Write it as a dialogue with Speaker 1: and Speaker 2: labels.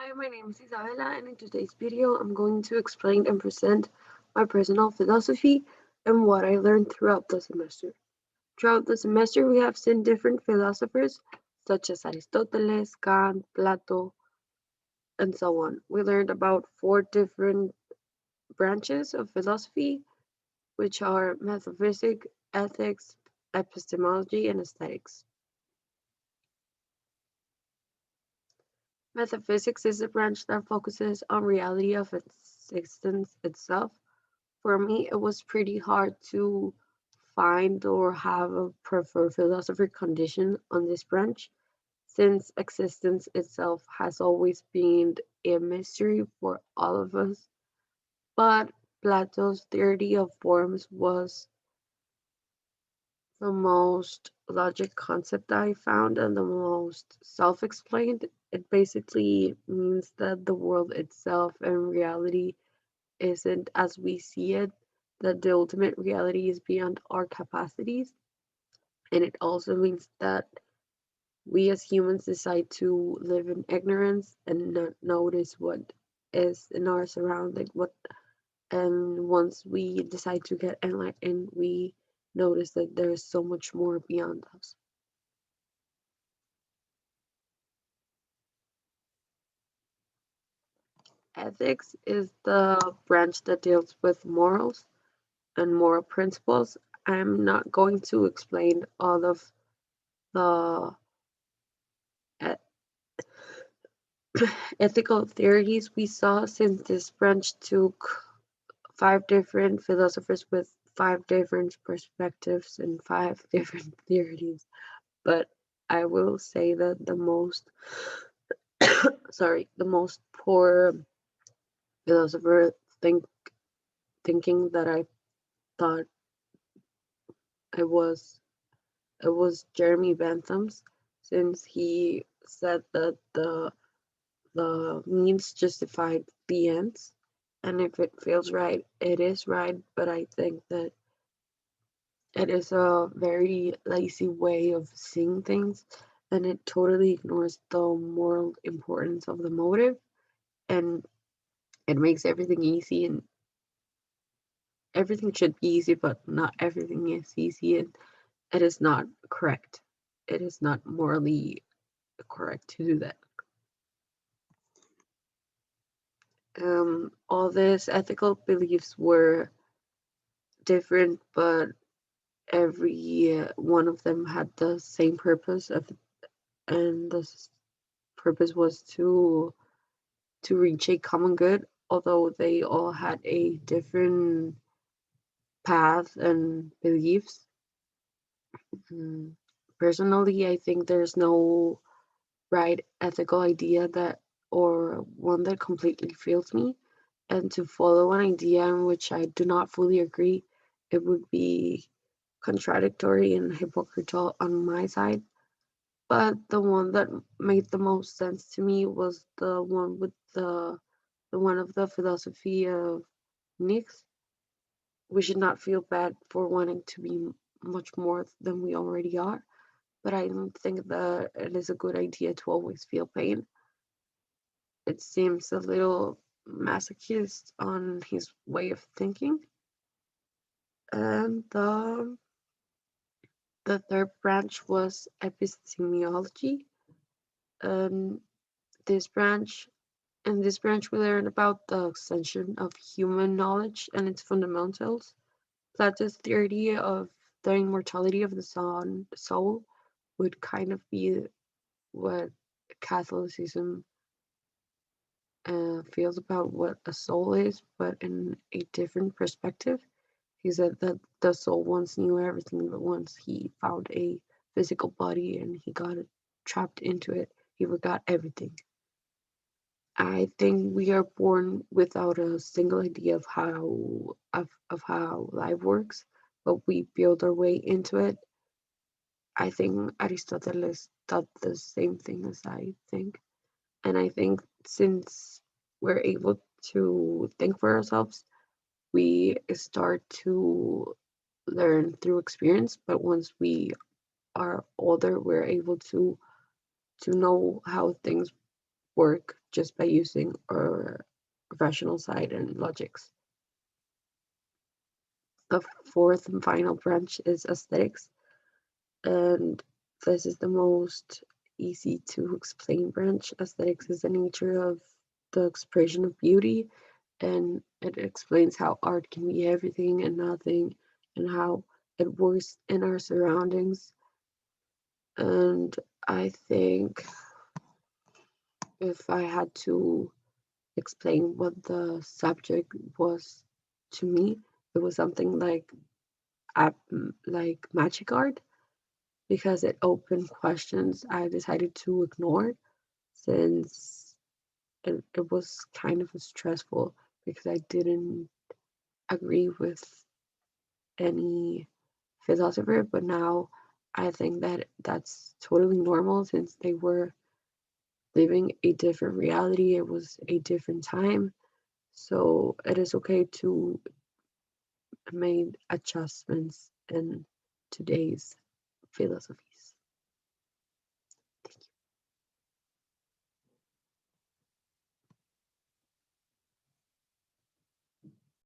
Speaker 1: Hi, my name is Isabella, and in today's video, I'm going to explain and present my personal philosophy and what I learned throughout the semester. Throughout the semester, we have seen different philosophers, such as Aristotle, Kant, Plato, and so on. We learned about four different branches of philosophy, which are metaphysics, ethics, epistemology, and aesthetics. Metaphysics is a branch that focuses on reality of existence itself. For me, it was pretty hard to find or have a preferred philosopher condition on this branch, since existence itself has always been a mystery for all of us. But Plato's theory of forms was the most logic concept I found and the most self explained. It basically means that the world itself and reality isn't as we see it, that the ultimate reality is beyond our capacities. And it also means that we as humans decide to live in ignorance and not notice what is in our surrounding, and once we decide to get enlightened, we notice that there is so much more beyond us. Ethics is the branch that deals with morals and moral principles. I'm not going to explain all of the ethical theories we saw, since this branch took five different philosophers with five different perspectives and five different theories. But I will say that the most poor philosopher thinking that I thought it was it was Jeremy Bentham's, since he said that the means justified the ends, and if it feels right, it is right. But I think that it is a very lazy way of seeing things, and it totally ignores the moral importance of the motive, and it makes everything easy, and everything should be easy, but not everything is easy, and it is not correct. It is not morally correct to do that. All these ethical beliefs were different, but every one of them had the same purpose and the purpose was to reach a common good, although they all had a different path and beliefs. Mm, Personally, I think there's no right ethical idea that or one that completely fails me. And to follow an idea in which I do not fully agree, it would be contradictory and hypocritical on my side. But the one that made the most sense to me was the one with the one of the philosophy of Nietzsche. We should not feel bad for wanting to be much more than we already are, but I don't think that it is a good idea to always feel pain. It seems a little masochist on his way of thinking. And the third branch was epistemology. And this branch in this branch we learn about the extension of human knowledge and its fundamentals. Plato's theory of the immortality of the soul would kind of be what Catholicism feels about what a soul is, but in a different perspective. He said that the soul once knew everything, but once he found a physical body and he got it trapped into it, he forgot everything. I think we are born without a single idea of how life works, but we build our way into it. I think Aristotle thought the same thing as I think. And I think since we're able to think for ourselves, we start to learn through experience. But once we are older, we're able to know how things work just by using our rational side and logics. The fourth and final branch is aesthetics, and this is the most easy to explain branch. Aesthetics is the nature of the expression of beauty, and it explains how art can be everything and nothing, and how it works in our surroundings. And I think if I had to explain what the subject was to me, it was something like magic art, because it opened questions I decided to ignore, since it was kind of stressful because I didn't agree with any philosopher. But now I think that that's totally normal, since they were living a different reality. It was a different time. So it is okay to make adjustments in today's philosophy.